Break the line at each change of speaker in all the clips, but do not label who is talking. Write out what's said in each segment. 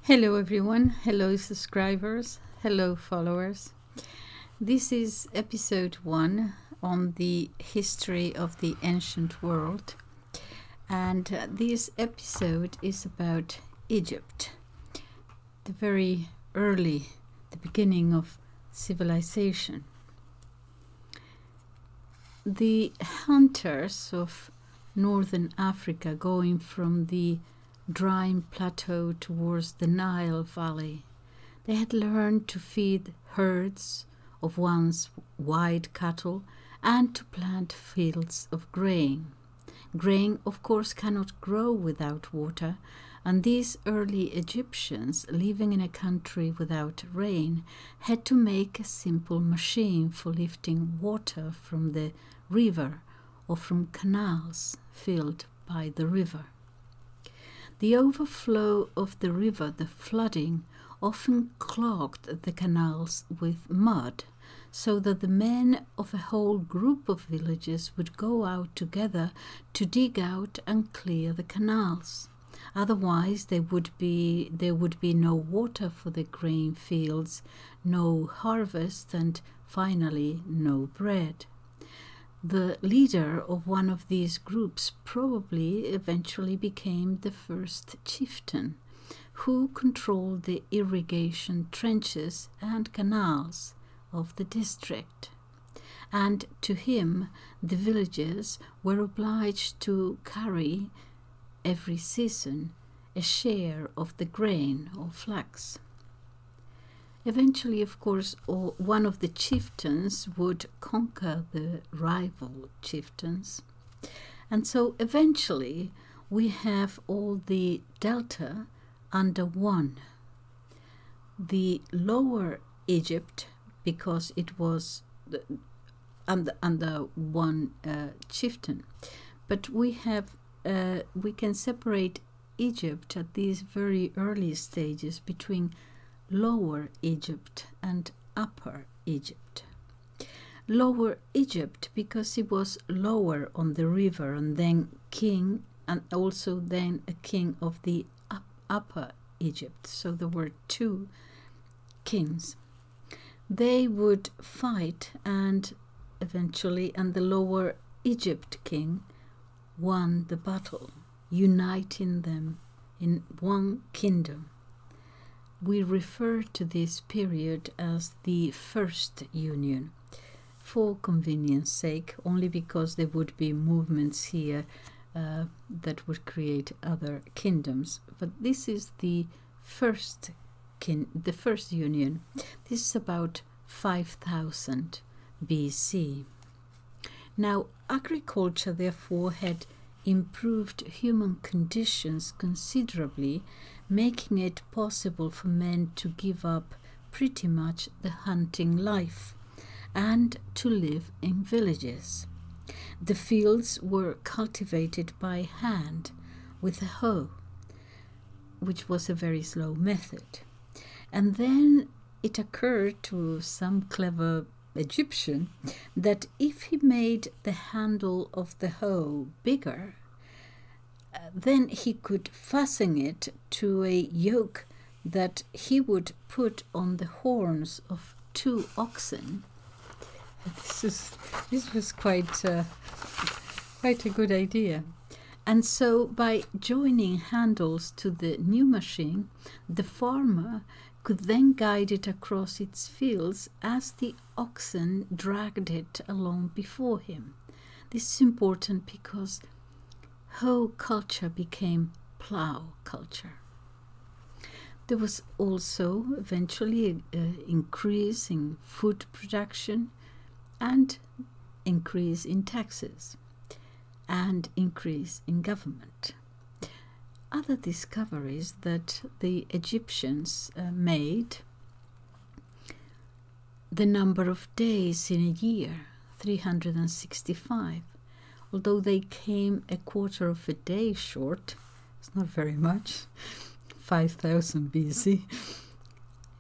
Hello everyone, hello subscribers, hello followers. This is episode 1 on the history of the ancient world, and this episode is about Egypt, the very early, the beginning of civilization. The hunters of northern Africa, going from the dry plateau towards the Nile Valley, they had learned to feed herds of once wild cattle and to plant fields of grain. Grain, of course, cannot grow without water, and these early Egyptians, living in a country without rain, had to make a simple machine for lifting water from the river or from canals filled by the river. The overflow of the river, the flooding, often clogged the canals with mud, so that the men of a whole group of villages would go out together to dig out and clear the canals. Otherwise, there would be no water for the grain fields, no harvest, and finally no bread. The leader of one of these groups probably eventually became the first chieftain, who controlled the irrigation trenches and canals of the district. And to him, the villagers were obliged to carry every season a share of the grain or flax. Eventually, of course, one of the chieftains would conquer the rival chieftains. And so eventually we have all the delta under one. The lower Egypt, because it was under one chieftain. But we can separate Egypt at these very early stages between Lower Egypt and Upper Egypt. Lower Egypt because it was lower on the river and then king, and also then a king of the Upper Egypt. So there were two kings. They would fight, and eventually, and the Lower Egypt king won the battle, uniting them in one kingdom. We refer to this period as the First Union, for convenience sake, only because there would be movements here that would create other kingdoms. But this is the first union. This is about 5000 BC. Now, agriculture, therefore, had improved human conditions considerably, making it possible for men to give up pretty much the hunting life and to live in villages. The fields were cultivated by hand with a hoe, which was a very slow method. And then it occurred to some clever Egyptian that if he made the handle of the hoe bigger, then he could fasten it to a yoke that he would put on the horns of 2 oxen. This was quite a good idea. And so by joining handles to the new machine, the farmer could then guide it across its fields as the oxen dragged it along before him. This is important because hoe culture became plough culture. There was also eventually an increase in food production and increase in taxes and increase in government. Other discoveries that the Egyptians made: the number of days in a year, 365. Although they came a quarter of a day short, it's not very much, 5000 BC,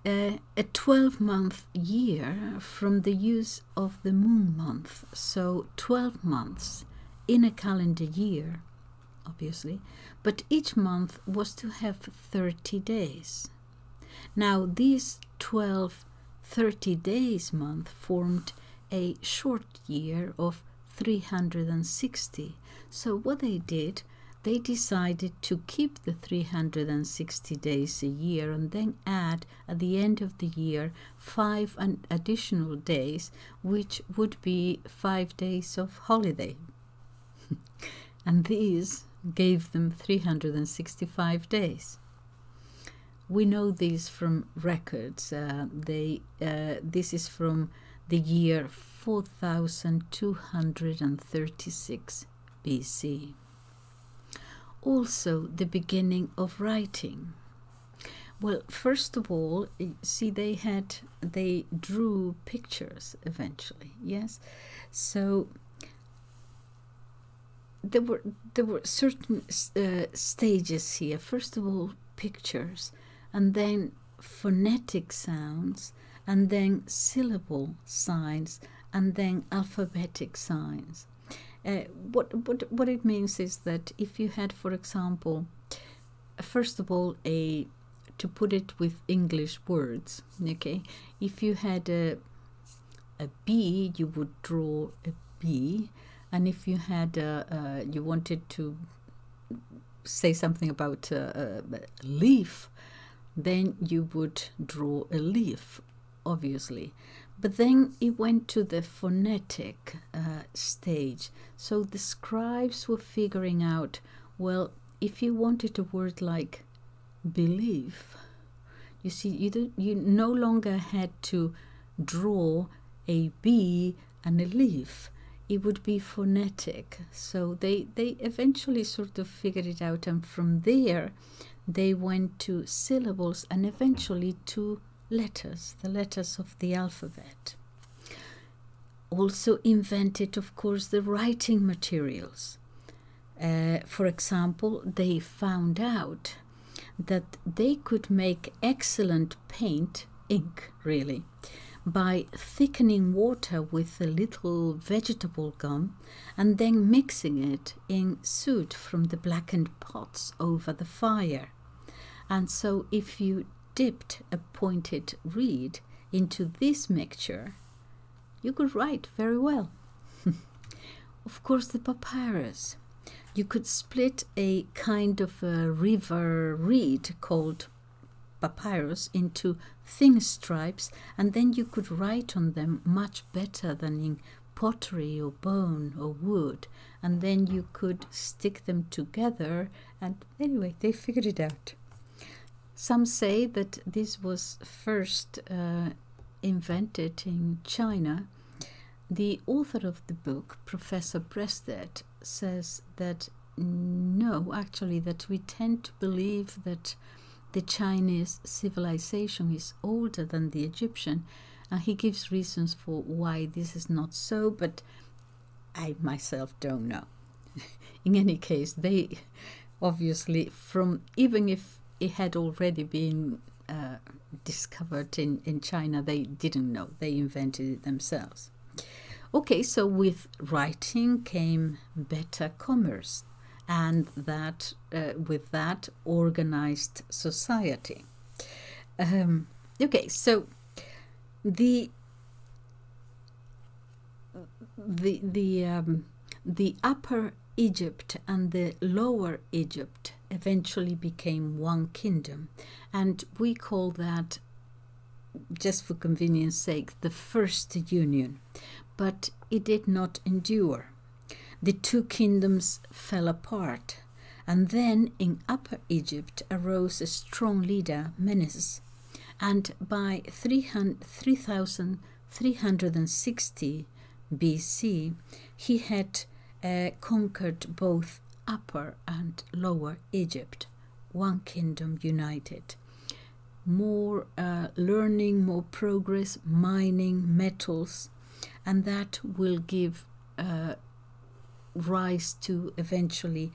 a 12-month year from the use of the moon month, so 12 months in a calendar year, obviously, but each month was to have 30 days. Now, these 12 30 days month formed a short year of 360. So what they did, they decided to keep the 360 days a year and then add at the end of the year 5 additional days, which would be 5 days of holiday. And these gave them 365 days. We know this from records. This is from the year 4236 BC. Also, the beginning of writing. Well, first of all, see, they drew pictures eventually. Yes, so there were certain stages here. First of all, pictures, and then phonetic sounds, and then syllable signs, and then alphabetic signs. What it means is that if you had, for example, first of all, to put it with English words, okay, if you had a B, you would draw a B, and if you had you wanted to say something about a leaf, then you would draw a leaf, obviously. But then it went to the phonetic stage. So the scribes were figuring out, well, if you wanted a word like belief, you see, you no longer had to draw a B and a leaf. It would be phonetic. So they eventually sort of figured it out, and from there they went to syllables and eventually to letters, the letters of the alphabet. Also invented, of course, the writing materials. For example, they found out that they could make excellent paint, ink really, by thickening water with a little vegetable gum and then mixing it in soot from the blackened pots over the fire. And so if you dipped a pointed reed into this mixture, you could write very well. Of course, the papyrus. You could split a kind of a river reed called papyrus into thin stripes, and then you could write on them much better than in pottery or bone or wood, and then you could stick them together, and anyway, they figured it out. Some say that this was first invented in China. The author of the book, Professor Breasted, says that no, actually, that we tend to believe that the Chinese civilization is older than the Egyptian, and he gives reasons for why this is not so, but I myself don't know. In any case, they obviously, even if it had already been discovered in China, they didn't know. They invented it themselves. Okay, so with writing came better commerce, and that with that, organized society. Okay, so the Upper Egypt and the Lower Egypt eventually became one kingdom, and we call that, just for convenience sake, the First Union. But it did not endure. The two kingdoms fell apart, and then in Upper Egypt arose a strong leader, Menes, and by 3360 BC he had conquered both Upper and Lower Egypt, one kingdom united. More learning, more progress, mining, metals, and that will give rise to eventually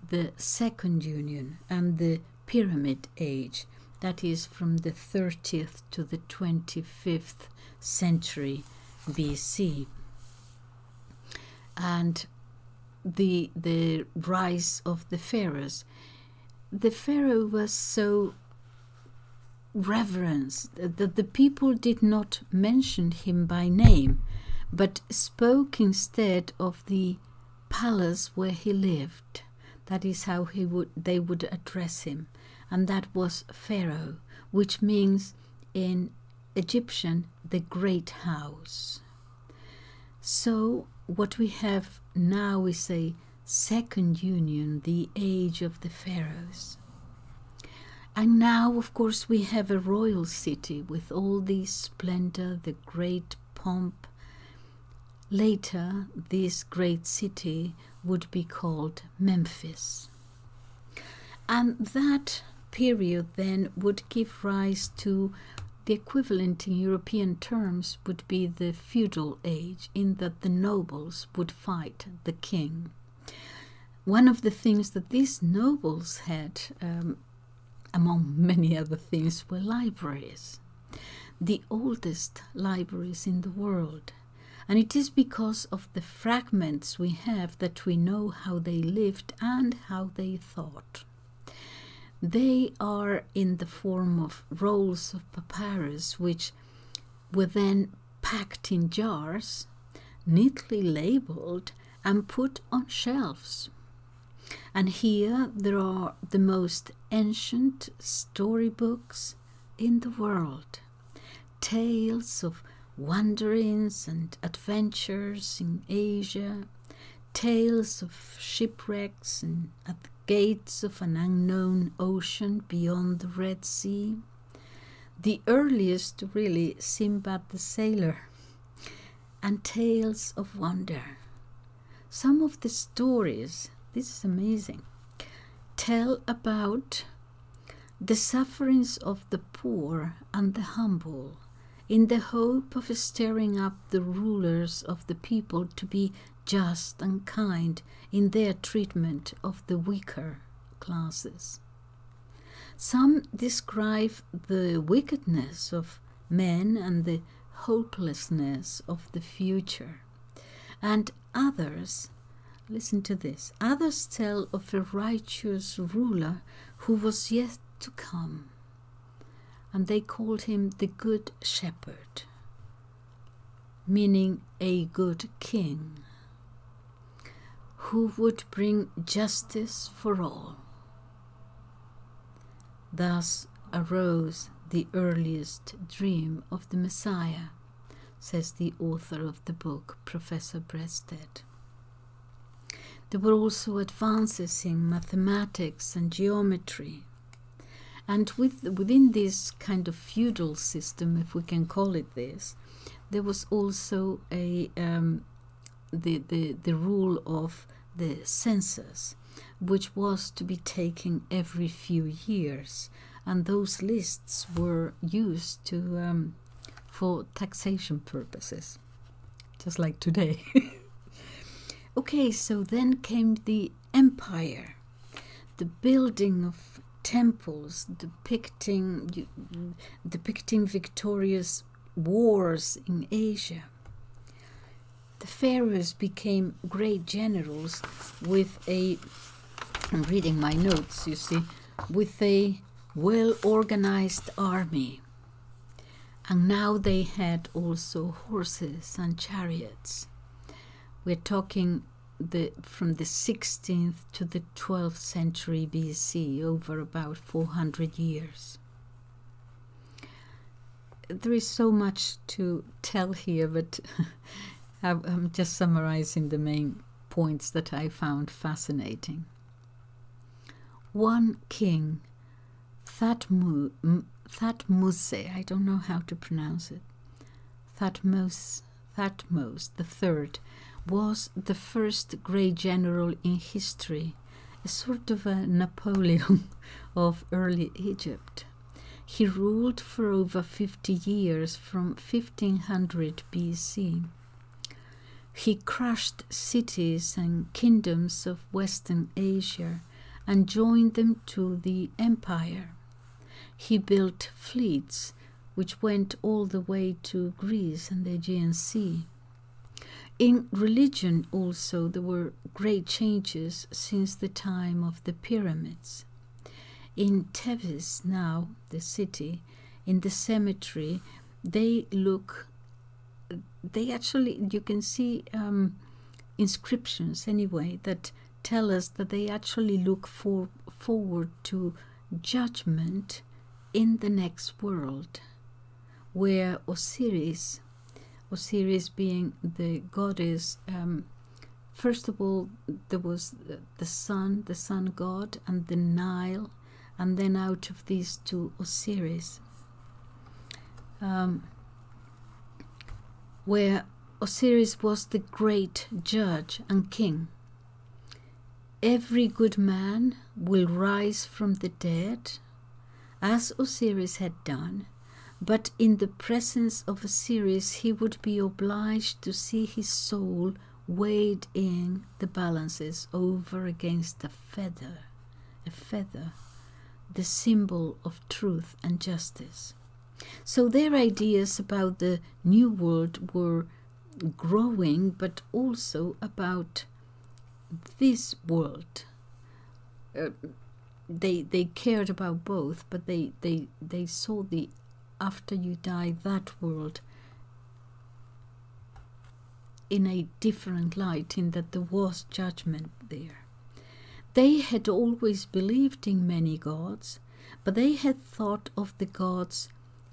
the Second Union and the Pyramid Age, that is from the 30th to the 25th century BC. And the rise of the pharaohs. The pharaoh was so reverence, that the people did not mention him by name, but spoke instead of the palace where he lived. That is how they would address him, and that was Pharaoh, which means in Egyptian the great house. So what we have now is a second union, the age of the pharaohs. And now, of course, we have a royal city with all the splendor, the great pomp. Later, this great city would be called Memphis. And that period then would give rise to the equivalent in European terms would be the feudal age, in that the nobles would fight the king. One of the things that these nobles had, among many other things, were libraries, the oldest libraries in the world. And it is because of the fragments we have that we know how they lived and how they thought. They are in the form of rolls of papyrus, which were then packed in jars, neatly labeled, and put on shelves. And here there are the most ancient storybooks in the world, tales of wanderings and adventures in Asia, tales of shipwrecks and at the gates of an unknown ocean beyond the Red Sea. The earliest, really, Sinbad the Sailor, and tales of wonder. Some of the stories, this is amazing, tell about the sufferings of the poor and the humble, in the hope of stirring up the rulers of the people to be just and kind in their treatment of the weaker classes. Some describe the wickedness of men and the hopelessness of the future. And others, listen to this, others tell of a righteous ruler who was yet to come. And they called him the Good Shepherd, meaning a good king, who would bring justice for all. Thus arose the earliest dream of the Messiah, says the author of the book, Professor Bredsted. There were also advances in mathematics and geometry. And within this kind of feudal system, if we can call it this, there was also the rule of the census, which was to be taken every few years, and those lists were used to for taxation purposes, just like today. Okay, so then came the empire, the building of temples depicting victorious wars in Asia. The pharaohs became great generals with I'm reading my notes, you see, with a well-organized army. And now they had also horses and chariots. We're talking from the 16th to the 12th century BC, over about 400 years. There is so much to tell here, but I'm just summarizing the main points that I found fascinating. One king, Thutmose, I don't know how to pronounce it, Thutmose III, was the first great general in history, a sort of a Napoleon of early Egypt. He ruled for over 50 years from 1500 BC. He crushed cities and kingdoms of Western Asia and joined them to the empire. He built fleets which went all the way to Greece and the Aegean Sea. In religion also there were great changes since the time of the pyramids. In Thebes now, the city, in the cemetery, they actually, you can see inscriptions anyway that tell us that they actually look forward to judgment in the next world, where Osiris being the goddess, first of all there was the sun god, and the Nile, and then out of these two Osiris, where Osiris was the great judge and king. Every good man will rise from the dead, as Osiris had done, but in the presence of Osiris he would be obliged to see his soul weighed in the balances over against a feather, the symbol of truth and justice. So their ideas about the new world were growing, but also about this world. They cared about both, but they saw the after you die that world in a different light, in that there was judgment there. They had always believed in many gods, but they had thought of the gods,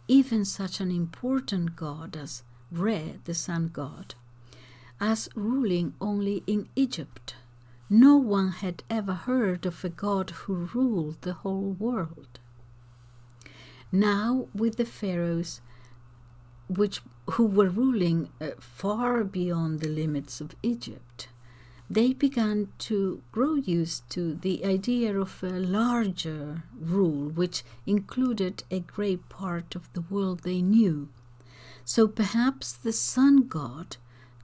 even such an important god as Re, the sun god, as ruling only in Egypt. No one had ever heard of a god who ruled the whole world. Now, with the pharaohs, who were ruling far beyond the limits of Egypt, they began to grow used to the idea of a larger rule, which included a great part of the world they knew. So perhaps the sun god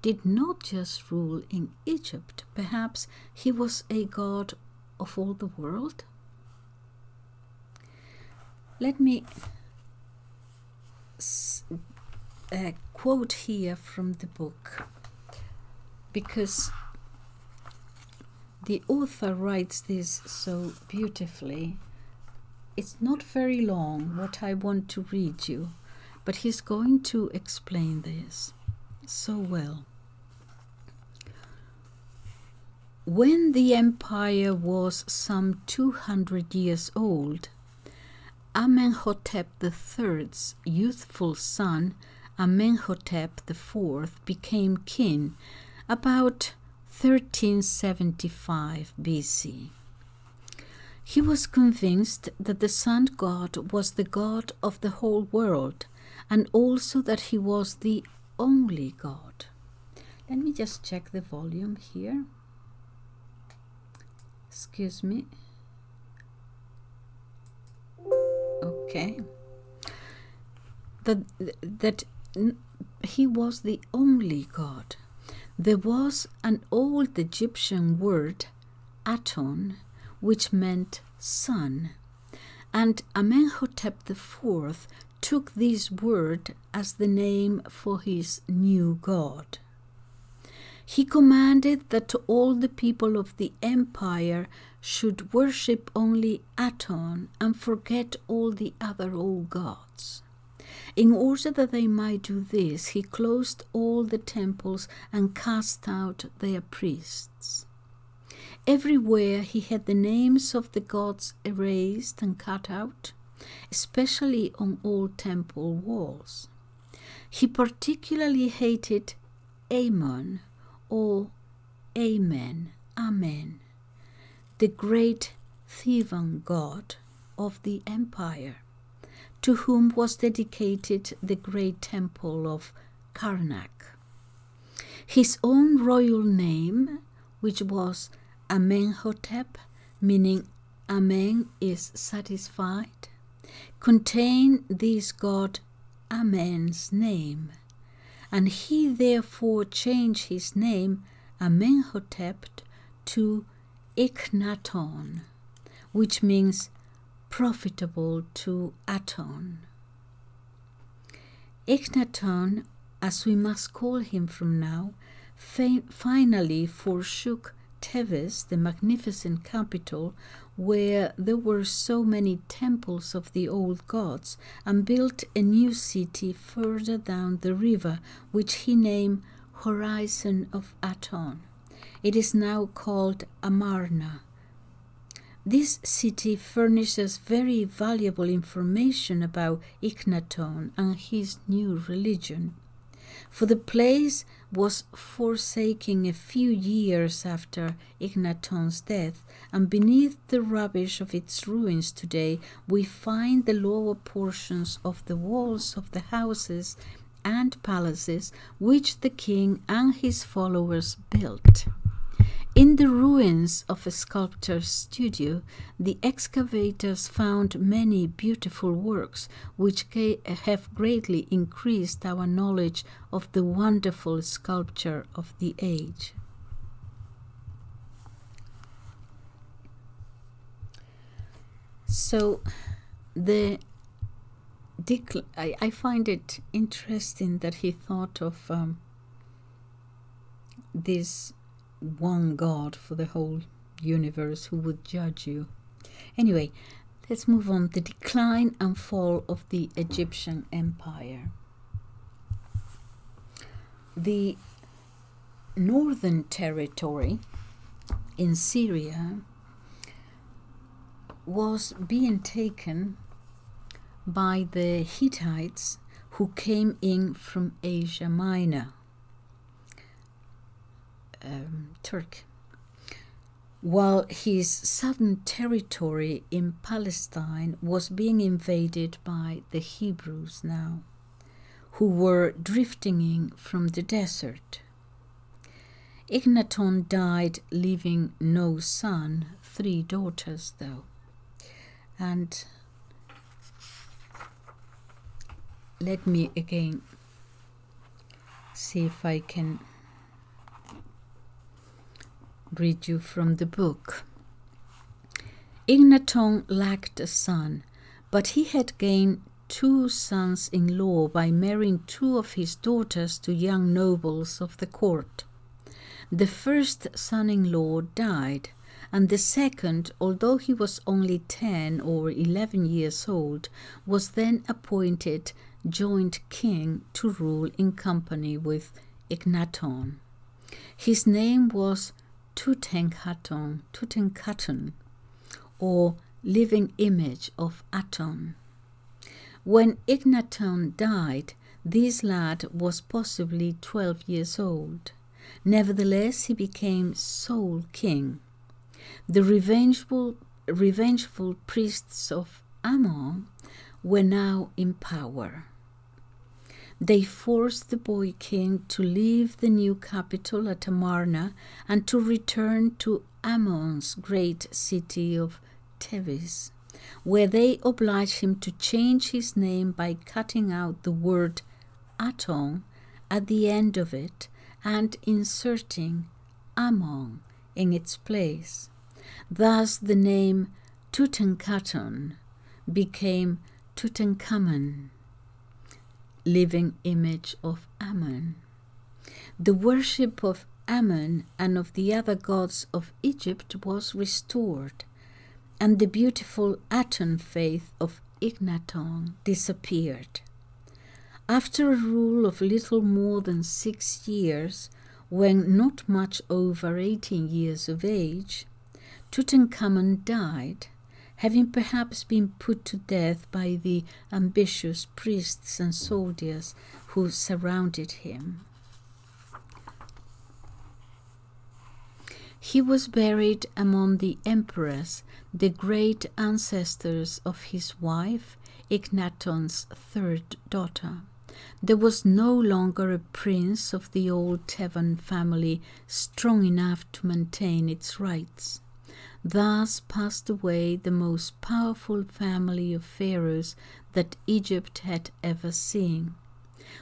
did not just rule in Egypt, perhaps he was a god of all the world. Let me quote here from the book, because the author writes this so beautifully. It's not very long what I want to read you, but he's going to explain this so well. When the empire was some 200 years old, Amenhotep III's youthful son, Amenhotep IV, became king about 1375 BC. He was convinced that the sun god was the god of the whole world, and also that he was the only god. Let me just check the volume here. Excuse me. Okay. That he was the only god. There was an old Egyptian word, Aton, which meant sun, and Amenhotep IV took this word as the name for his new god. He commanded that all the people of the empire should worship only Aton and forget all the other old gods. In order that they might do this, he closed all the temples and cast out their priests. Everywhere he had the names of the gods erased and cut out, especially on all temple walls. He particularly hated Amon, or Amen, the great Theban god of the empire, to whom was dedicated the great temple of Karnak. His own royal name, which was Amenhotep, meaning Amen is satisfied, contained this god Amen's name, and he therefore changed his name Amenhotep to Ikhnaton, which means profitable to Aton. Ikhnaton, as we must call him from now, finally forsook Thebes, the magnificent capital, where there were so many temples of the old gods, and built a new city further down the river, which he named Horizon of Aton. It is now called Amarna. This city furnishes very valuable information about Akhenaton and his new religion, for the place was forsaken a few years after Akhenaton's death, and beneath the rubbish of its ruins today we find the lower portions of the walls of the houses and palaces which the king and his followers built. In the ruins of a sculptor's studio, the excavators found many beautiful works which have greatly increased our knowledge of the wonderful sculpture of the age. So, I find it interesting that he thought of this one God for the whole universe who would judge you. Anyway, let's move on. The decline and fall of the Egyptian Empire. The northern territory in Syria was being taken by the Hittites who came in from Asia Minor, Turkey, while his southern territory in Palestine was being invaded by the Hebrews now, who were drifting in from the desert. Akhenaton died leaving no son, 3 daughters though. And let me again see if I can read you from the book. Akhenaton lacked a son, but he had gained 2 sons-in-law by marrying 2 of his daughters to young nobles of the court. The first son-in-law died, and the second, although he was only 10 or 11 years old, was then appointed joint king to rule in company with Akhenaton. His name was Tutenkhamon, or living image of Aton. When Akhenaton died, this lad was possibly 12 years old. Nevertheless, he became sole king. The revengeful priests of Ammon were now in power. They forced the boy king to leave the new capital at Amarna and to return to Ammon's great city of Thebes, where they obliged him to change his name by cutting out the word Aton at the end of it and inserting Ammon in its place. Thus the name Tutenkhamon became Tutenkhamon, living image of Ammon. The worship of Ammon and of the other gods of Egypt was restored, and the beautiful Aton faith of Akhenaton disappeared. After a rule of little more than 6 years, when not much over 18 years of age, Tutenkhamon died, having perhaps been put to death by the ambitious priests and soldiers who surrounded him. He was buried among the emperors, the great ancestors of his wife, Akhenaton's 3rd daughter. There was no longer a prince of the old Theban family strong enough to maintain its rights. Thus passed away the most powerful family of pharaohs that Egypt had ever seen.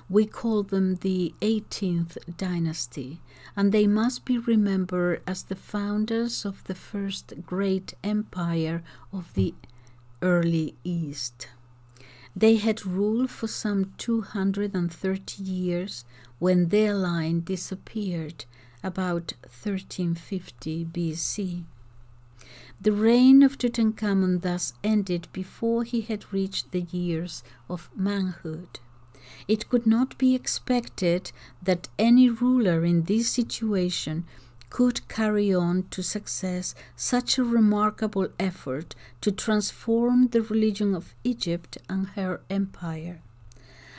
We call them the 18th dynasty, and they must be remembered as the founders of the first great empire of the early East. They had ruled for some 230 years when their line disappeared about 1350 BC. The reign of Tutankhamun thus ended before he had reached the years of manhood. It could not be expected that any ruler in this situation could carry on to success such a remarkable effort to transform the religion of Egypt and her empire.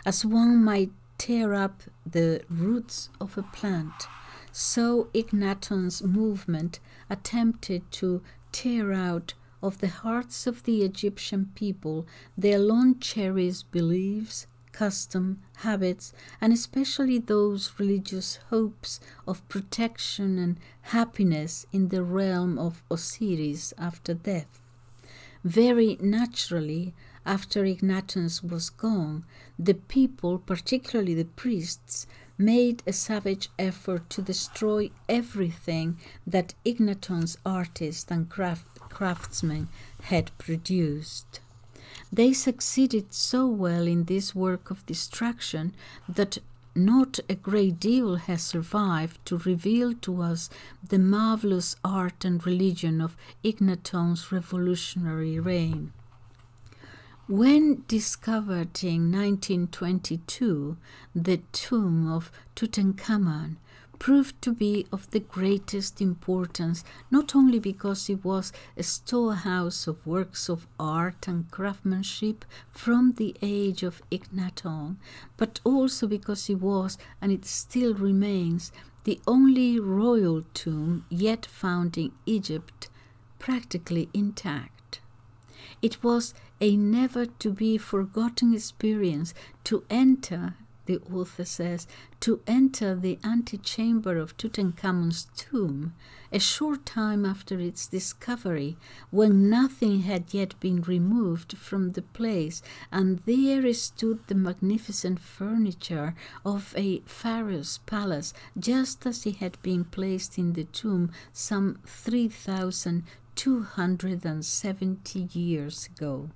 As one might tear up the roots of a plant, so Akhenaton's movement attempted to tear out of the hearts of the Egyptian people their long-cherished beliefs, custom, habits, and especially those religious hopes of protection and happiness in the realm of Osiris after death. Very naturally, after Akhenaton was gone, the people, particularly the priests, made a savage effort to destroy everything that Akhenaton's artists and craftsmen had produced. They succeeded so well in this work of destruction that not a great deal has survived to reveal to us the marvelous art and religion of Akhenaton's revolutionary reign. When discovered in 1922, the tomb of Tutenkhamon proved to be of the greatest importance, not only because it was a storehouse of works of art and craftsmanship from the age of Akhenaton, but also because it was, and it still remains, the only royal tomb yet found in Egypt practically intact. It was a never-to-be-forgotten experience to enter, the author says, to enter the antechamber of Tutenkhamon's tomb a short time after its discovery, when nothing had yet been removed from the place, and there stood the magnificent furniture of a pharaoh's palace, just as it had been placed in the tomb some 3,270 years ago.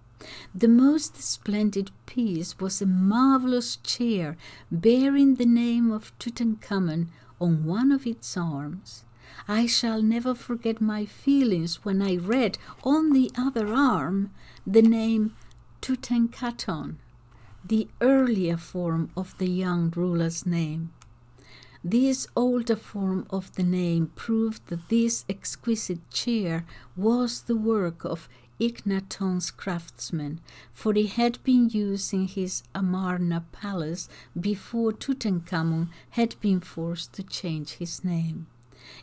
The most splendid piece was a marvelous chair bearing the name of Tutenkhamon on one of its arms. I shall never forget my feelings when I read on the other arm the name Tutenkhaton, the earlier form of the young ruler's name. This older form of the name proved that this exquisite chair was the work of Akhenaton's craftsmen, for it had been used in his Amarna palace before Tutankhamun had been forced to change his name.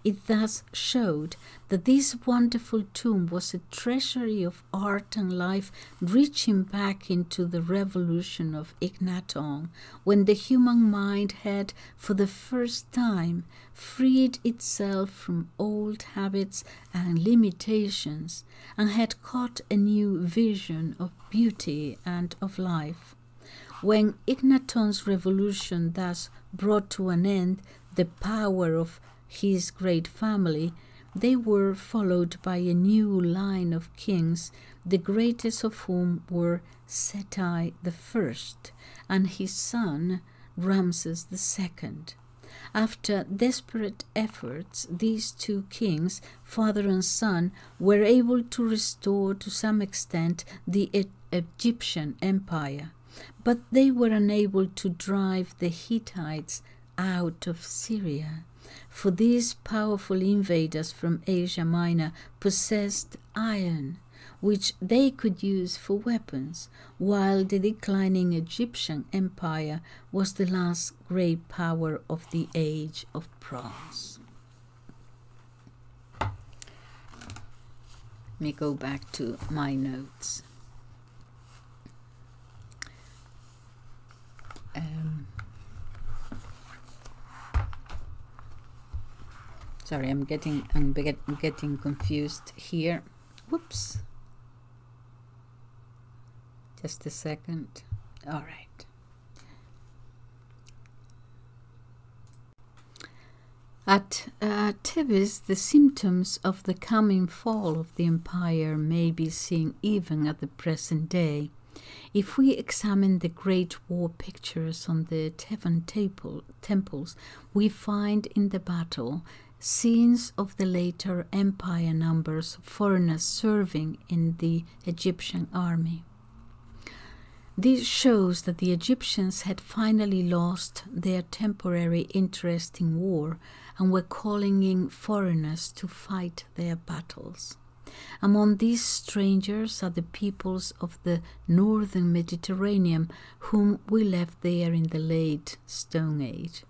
It thus showed that this wonderful tomb was a treasury of art and life reaching back into the revolution of Akhenaton, when the human mind had, for the first time, freed itself from old habits and limitations, and had caught a new vision of beauty and of life. When Akhenaton's revolution thus brought to an end the power of his great family, they were followed by a new line of kings, the greatest of whom were Seti I and his son Ramses II. After desperate efforts, these two kings, father and son, were able to restore to some extent the Egyptian empire, but they were unable to drive the Hittites out of Syria. For these powerful invaders from Asia Minor possessed iron, which they could use for weapons, while the declining Egyptian empire was the last great power of the Age of Bronze. Let me go back to my notes. Sorry, I'm getting confused here. Whoops. Just a second. All right. At Thebes, the symptoms of the coming fall of the empire may be seen even at the present day. If we examine the Great War pictures on the Theban temples, we find in the battle scenes of the later empire numbers of foreigners serving in the Egyptian army. This shows that the Egyptians had finally lost their temporary interest in war and were calling in foreigners to fight their battles. Among these strangers are the peoples of the northern Mediterranean, whom we left there in the late Stone Age.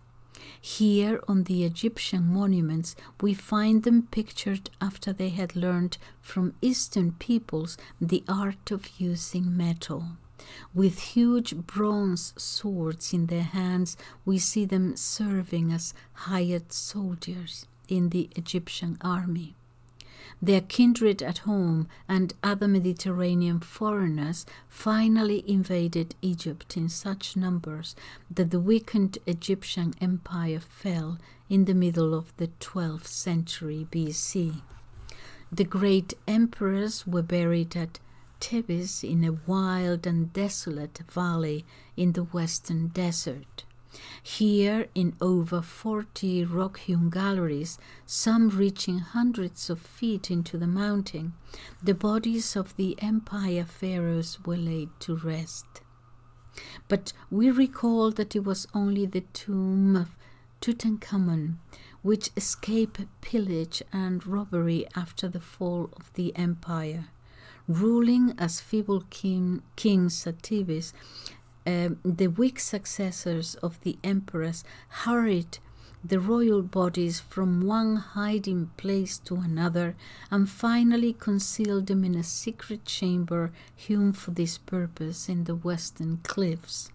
Here on the Egyptian monuments we find them pictured after they had learned from Eastern peoples the art of using metal. With huge bronze swords in their hands, we see them serving as hired soldiers in the Egyptian army. Their kindred at home and other Mediterranean foreigners finally invaded Egypt in such numbers that the weakened Egyptian empire fell in the middle of the 12th century BC. The great emperors were buried at Thebes in a wild and desolate valley in the western desert. Here, in over 40 rock-hewn galleries, some reaching hundreds of feet into the mountain, the bodies of the empire pharaohs were laid to rest. But we recall that it was only the tomb of Tutenkhamon which escaped pillage and robbery after the fall of the empire. Ruling as feeble kings at Thebes, the weak successors of the emperors hurried the royal bodies from one hiding place to another and finally concealed them in a secret chamber hewn for this purpose in the western cliffs.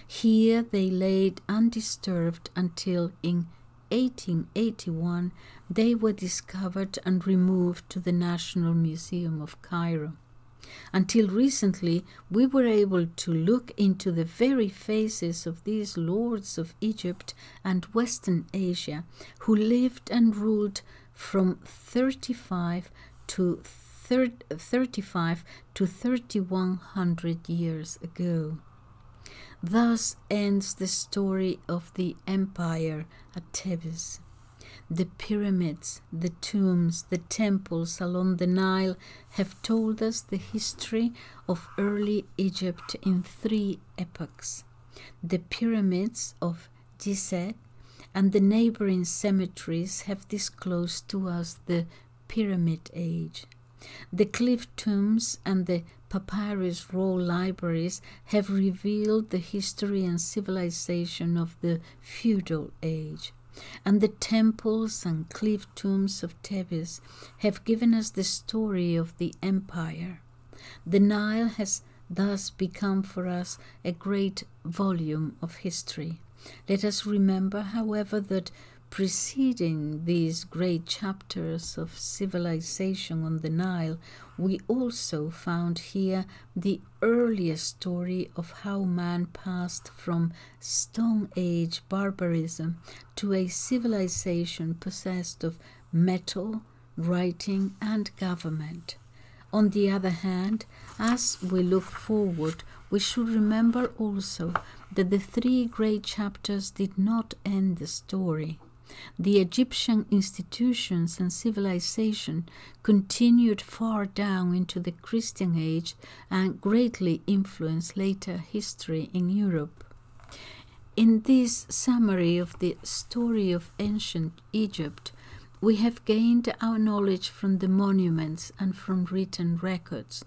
Here they laid undisturbed until in 1881 they were discovered and removed to the National Museum of Cairo. Until recently, we were able to look into the very faces of these lords of Egypt and Western Asia who lived and ruled from 35 to 3100 years ago. Thus ends the story of the empire at Thebes. The pyramids, the tombs, the temples along the Nile have told us the history of early Egypt in 3 epochs. The pyramids of Gizeh and the neighboring cemeteries have disclosed to us the Pyramid Age. The cliff tombs and the papyrus roll libraries have revealed the history and civilization of the Feudal Age. And the temples and cliff tombs of Thebes have given us the story of the empire. The Nile has thus become for us a great volume of history. Let us remember, however, that preceding these great chapters of civilization on the Nile, we also found here the earliest story of how man passed from Stone Age barbarism to a civilization possessed of metal, writing, and government. On the other hand, as we look forward, we should remember also that the 3 great chapters did not end the story. The Egyptian institutions and civilization continued far down into the Christian age and greatly influenced later history in Europe. In this summary of the story of ancient Egypt, we have gained our knowledge from the monuments and from written records.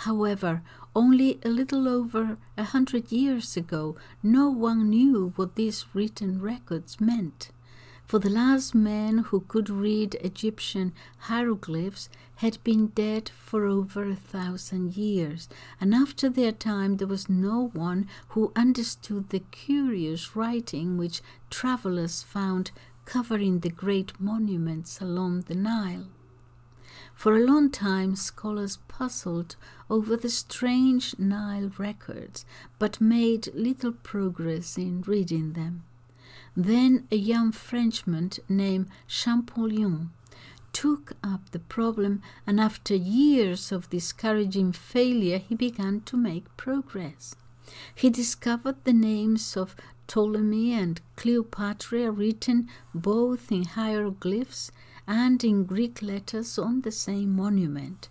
However, only a little over 100 years ago, no one knew what these written records meant. For the last men who could read Egyptian hieroglyphs had been dead for over 1,000 years, and after their time there was no one who understood the curious writing which travelers found covering the great monuments along the Nile. For a long time scholars puzzled over the strange Nile records, but made little progress in reading them. Then a young Frenchman named Champollion took up the problem, and after years of discouraging failure, he began to make progress. He discovered the names of Ptolemy and Cleopatra written both in hieroglyphs and in Greek letters on the same monument.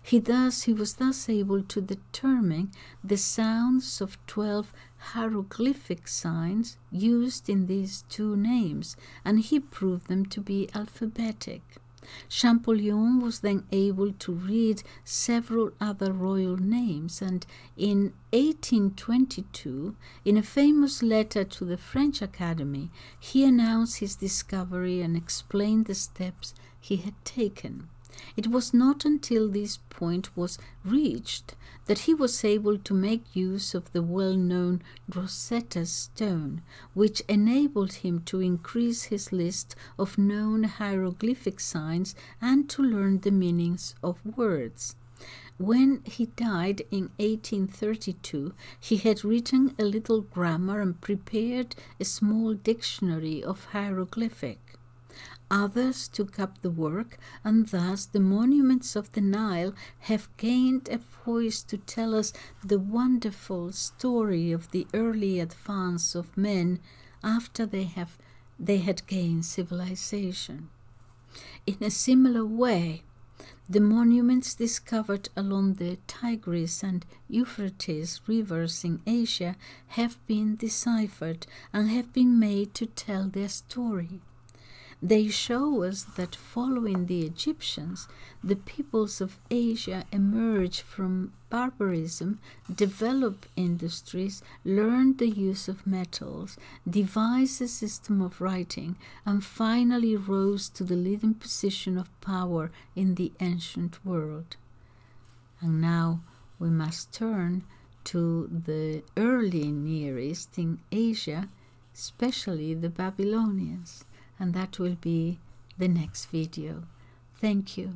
He was thus able to determine the sounds of 12 hieroglyphic signs used in these two names, and he proved them to be alphabetic. Champollion was then able to read several other royal names, and in 1822, in a famous letter to the French Academy, he announced his discovery and explained the steps he had taken. It was not until this point was reached that he was able to make use of the well-known Rosetta Stone, which enabled him to increase his list of known hieroglyphic signs and to learn the meanings of words. When he died in 1832, he had written a little grammar and prepared a small dictionary of hieroglyphic. Others took up the work, and thus the monuments of the Nile have gained a voice to tell us the wonderful story of the early advance of men after they had gained civilization. In a similar way, the monuments discovered along the Tigris and Euphrates rivers in Asia have been deciphered and have been made to tell their story. They show us that following the Egyptians, the peoples of Asia emerged from barbarism, developed industries, learned the use of metals, devised a system of writing, and finally rose to the leading position of power in the ancient world. And now we must turn to the early Near East in Asia, especially the Babylonians. And that will be the next video. Thank you.